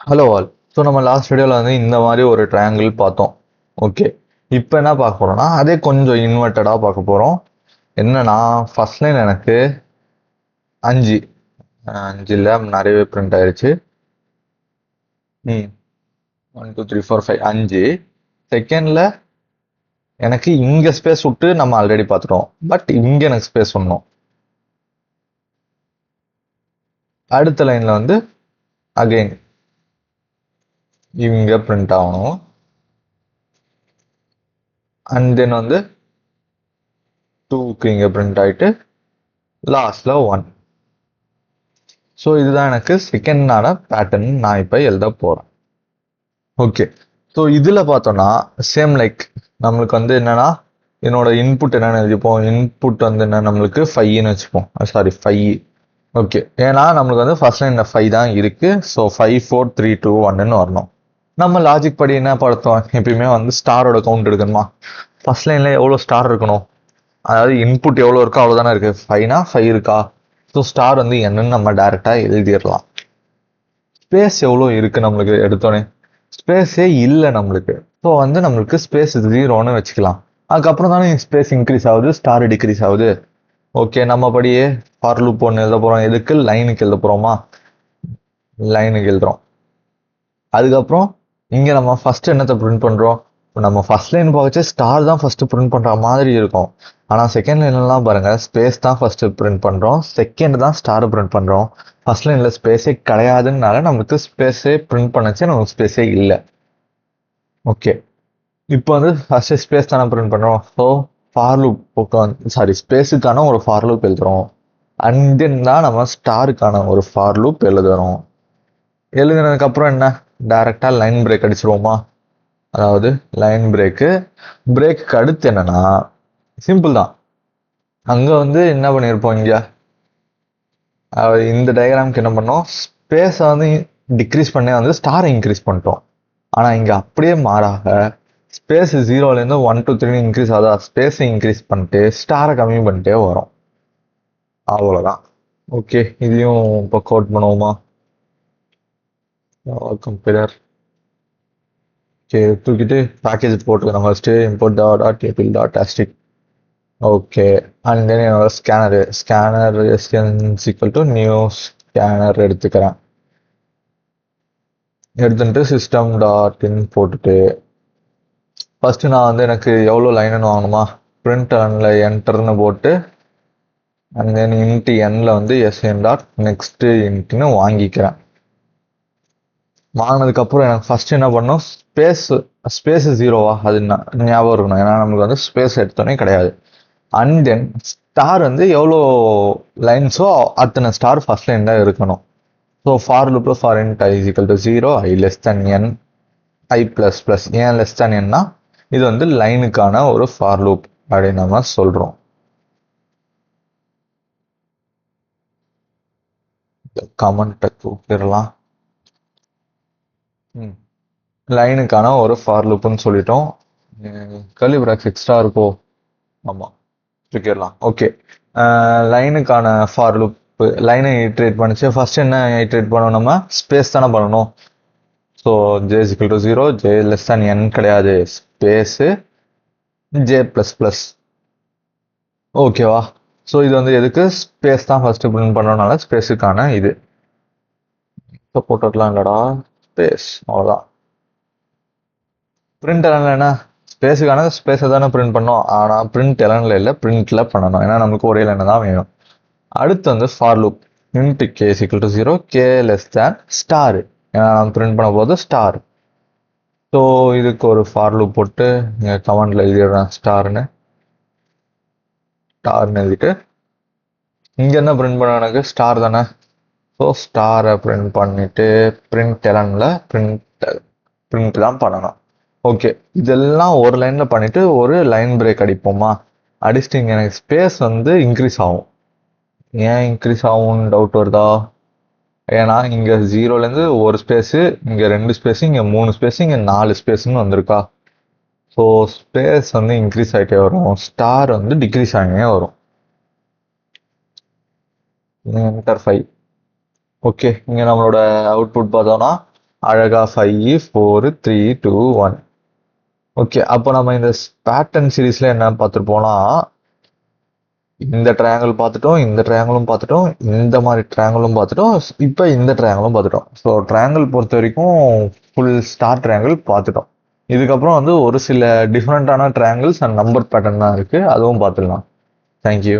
Hello all. So நம்ம last வீடியோவில் வந்து இந்த மாதிரி ஒரு ட்ரையாங்கிள் பார்த்தோம். ஓகே, இப்போ என்ன பார்க்க போகிறோம்னா அதே கொஞ்சம் இன்வெர்ட்டடாக பார்க்க போகிறோம். என்னன்னா ஃபர்ஸ்ட் லைன் எனக்கு 5 5 நிறையவே பிரிண்ட் ஆயிடுச்சு. 1 2 3 4 5 5. செகண்டில் எனக்கு இங்கே ஸ்பேஸ் விட்டு நம்ம ஆல்ரெடி பார்த்துட்டோம், பட் இங்கே எனக்கு ஸ்பேஸ் ஒன்றும். அடுத்த லைனில் வந்து அகெயின் இங்கே பிரிண்ட் ஆகணும். அண்ட் தென் வந்து 2க்கு இங்கே பிரிண்ட் ஆகிட்டு லாஸ்டில் 1. ஸோ இதுதான் எனக்கு செகண்டான பேட்டர்ன் நான் இப்போ எழுத போகிறேன். ஓகே, ஸோ இதில் பார்த்தோன்னா சேம் லைக் நம்மளுக்கு வந்து என்னன்னா என்னோட இன்புட் என்னன்னு எழுதிப்போம். இன்புட் வந்து என்ன நம்மளுக்கு 5ன்னு வச்சுப்போம். சாரி 5. ஓகே, ஏன்னா நம்மளுக்கு வந்து ஃபர்ஸ்ட் லைனில் 5 தான் இருக்கு. ஸோ 5 4 3 2 1ன்னு வரணும். நம்ம லாஜிக் படி என்ன படுத்தோம், எப்பயுமே வந்து ஸ்டாரோட கவுண்ட் எடுக்கணுமா. ஃபர்ஸ்ட் லைனில் எவ்வளோ ஸ்டார் இருக்கணும், அதாவது இன்புட் எவ்வளோ இருக்கோ அவ்வளோதானே இருக்கு. 5னா 5 இருக்கா, ஸோ ஸ்டார் வந்து என்னன்னு நம்ம டைரெக்டாக எழுதிடலாம். ஸ்பேஸ் எவ்வளோ இருக்கு நம்மளுக்கு எடுத்தோடனே, ஸ்பேஸே இல்லை நம்மளுக்கு. ஸோ வந்து நம்மளுக்கு ஸ்பேஸ் 0ன்னு வச்சுக்கலாம். அதுக்கப்புறம் தானே ஸ்பேஸ் இன்க்ரீஸ் ஆகுது, ஸ்டார் டிக்ரீஸ் ஆகுது. ஓகே, நம்ம படியே ஃபார் லூப் ஒன்று எழுத போகிறோம். எதுக்கு, லைனுக்கு எழுத போகிறோமா, லைனுக்கு எழுதுறோம். அதுக்கப்புறம் இங்கே நம்ம ஃபர்ஸ்ட் என்னத்தை பிரிண்ட் பண்ணுறோம், நம்ம ஃபர்ஸ்ட் லைன் பார்த்து ஸ்டார் தான் ஃபர்ஸ்ட் பிரிண்ட் பண்ணுற மாதிரி இருக்கும். ஆனால் செகண்ட் லைன்லாம் பாருங்க, ஸ்பேஸ் தான் ஃபர்ஸ்ட் பிரிண்ட் பண்ணுறோம், செகண்ட் தான் ஸ்டார் பிரிண்ட் பண்ணுறோம். ஃபர்ஸ்ட் லைனில் ஸ்பேஸே கிடையாதுனால நமக்கு ஸ்பேஸே பிரிண்ட் பண்ணச்சு, நமக்கு ஸ்பேஸே இல்லை. ஓகே, இப்போ வந்து ஃபர்ஸ்ட் ஸ்பேஸ் தானே பிரிண்ட் பண்ணுறோம். ஸோ ஃபார் லூப் சாரி ஸ்பேஸுக்கான ஒரு ஃபார் லூப் எழுதுறோம். அண்ட் தென் தான் நம்ம ஸ்டாருக்கான ஒரு ஃபார் லூப் எழுதுறோம். எழுதுனதுக்கப்புறம் என்ன, டைரெக்டாக லைன் பிரேக் அடிச்சிருவோமா. அதாவது லைன் பிரேக்கு அடுத்து என்னன்னா சிம்பிள் தான். அங்கே வந்து என்ன பண்ணியிருப்போம், இங்கே இந்த டயக்ராமுக்கு என்ன பண்ணோம், ஸ்பேஸை வந்து டிக்ரீஸ் பண்ணி வந்து ஸ்டாரை இன்க்ரீஸ் பண்ணிட்டோம். ஆனால் இங்கே அப்படியே மாறாக ஸ்பேஸ் 0லேருந்து 1 2 3 இன்க்ரீஸ் ஆகுதா, ஸ்பேஸை இன்க்ரீஸ் பண்ணிட்டு ஸ்டாரை கம்மி பண்ணிட்டே வரும். அவ்வளோதான். ஓகே, இதையும் இப்போ கோட் பண்ணுவோமா. கம்பைலர் தூக்கிட்டு பேக்கேஜ் போட்டுக்கலாம். First import dot able dot ஆஸ்டிக். ஓகே, அண்ட் தென் என்னோட scanner S N S equal to new scanner எடுத்துக்கிறேன். எடுத்துட்டு சிஸ்டம் டாட் இன் போட்டுட்டு ஃபர்ஸ்ட் நான் வந்து எனக்கு எவ்வளோ லைனுன்னு வாங்கணுமா, பிரிண்ட் அன்ல என்டர்னு போட்டு அண்ட் தென் இன்ட்டு என்ல வந்து எஸ்என் டாட் நெக்ஸ்ட் இன்ட்டுன்னு வாங்கிக்கிறேன். வாங்கினதுக்கப்புறம் எனக்கு ஃபர்ஸ்ட் என்ன பண்ணணும், ஸ்பேஸ் 0வா அது ஞாபகம் இருக்கணும், ஏன்னா நமக்கு வந்து ஸ்பேஸ் எடுத்தோன்னே கிடையாது. அண்ட் தென் ஸ்டார் வந்து எவ்வளோ லைன்ஸோ அத்தனை ஸ்டார் ஃபர்ஸ்ட் லைன் தான் இருக்கணும். ஸோ ஃபார் லூப்பில் for int I is equal to 0 I less than N I plus plus. ஏன் லெஸ் தென் என்னா, இது வந்து லைனுக்கான ஒரு ஃபார் லூப் அப்படின்னு நம்ம சொல்கிறோம். கமெண்ட்டை தூக்கிடலாம். லைனுக்கான ஒரு ஃபார் லூப்னு சொல்லிட்டோம். கர்லி பிராக்கெட்ஸ் எக்ஸ்ட்ரா இருக்கோ, ஆமாம் தூக்கிடலாம். ஓகே, லைனுக்கான ஃபார் லூப் லைனை இட்ரேட் பண்ணிச்சு. ஃபர்ஸ்ட் என்ன இட்ரேட் பண்ணணும், நம்ம ஸ்பேஸ் தானே பண்ணணும். So J is equal to 0, J less than N கிடையாது, ஸ்பேஸு ஜே ப்ளஸ் ப்ளஸ். ஓகேவா. ஸோ இது வந்து எதுக்கு, ஸ்பேஸ் தான் ஃபர்ஸ்ட் பிரிண்ட் பண்ணுறதுனால ஸ்பேஸுக்கான இது போட்டுக்கலாம் இல்லடா, ஸ்பேஸ் அவ்வளோதான். பிரிண்ட் எலனில் என்ன, ஸ்பேஸுக்கான ஸ்பேஸை தானே பிரிண்ட் பண்ணோம், ஆனால் பிரிண்ட் எலனில் இல்லை, பிரிண்ட்ல பண்ணணும், ஏன்னா நமக்கு ஒரே லைன் தான் வேணும். அடுத்து வந்து for loop into K is equal to 0, K less than star, ஏன்னா நம்ம பிரிண்ட் பண்ண போது ஸ்டார். ஸோ இதுக்கு ஒரு ஃபார் லூப் போட்டு இங்கே கமெண்ட்ல எழுதிடுறேன் ஸ்டார்னு எழுதிட்டு இங்கே என்ன பிரிண்ட் பண்ண, எனக்கு ஸ்டார் தானே. ஸோ ஸ்டாரை பிரிண்ட் பண்ணிட்டு பிரிண்ட் எலனில் பிரிண்ட் தான் பண்ணணும். ஓகே, இதெல்லாம் ஒரு லைனில் பண்ணிட்டு ஒரு லைன் பிரேக் அடிப்போமா. அடிச்சுட்டு இங்கே எனக்கு ஸ்பேஸ் வந்து இன்க்ரீஸ் ஆகும். ஏன் இன்க்ரீஸ் ஆகும்னு டவுட் வருதா, ஏன்னா இங்கே 0லேருந்து ஒரு ஸ்பேஸு, இங்கே 2 ஸ்பேஸு, இங்கே 3 ஸ்பேஸு, இங்கே 4 ஸ்பேஸ்ன்னு வந்திருக்கா. ஸோ ஸ்பேஸ் வந்து இன்க்ரீஸ் ஆகிட்டே வரும், ஸ்டார் வந்து டிக்ரீஸ் ஆகினே வரும். என்டர் 5. ஓகே, இங்கே நம்மளோட அவுட்புட் பார்த்தோம்னா அழகா 5 4 3 2 1. ஓகே, அப்போ நம்ம இந்த பேட்டர்ன் சீரீஸ்ல என்ன பார்த்துருப்போம்னா, இந்த ட்ரையாங்கிள் பார்த்துட்டோம், இந்த ட்ரையாங்கிளும் பார்த்துட்டோம், இந்த மாதிரி ட்ரையாங்கிளும் பார்த்துட்டோம், இப்போ இந்த ட்ரையாங்கிளும் பார்த்துட்டோம். ஸோ ட்ரையாங்கிள் பொறுத்த வரைக்கும் ஃபுல் ஸ்டார் ட்ரையாங்கிள் பார்த்துட்டோம். இதுக்கப்புறம் வந்து ஒரு சில டிஃப்ரெண்ட்டான ட்ரையாங்கிள்ஸ் அண்ட் நம்பர் பேட்டர்ன் தான் இருக்குது, அதுவும் பார்த்துடலாம். தேங்க்யூ.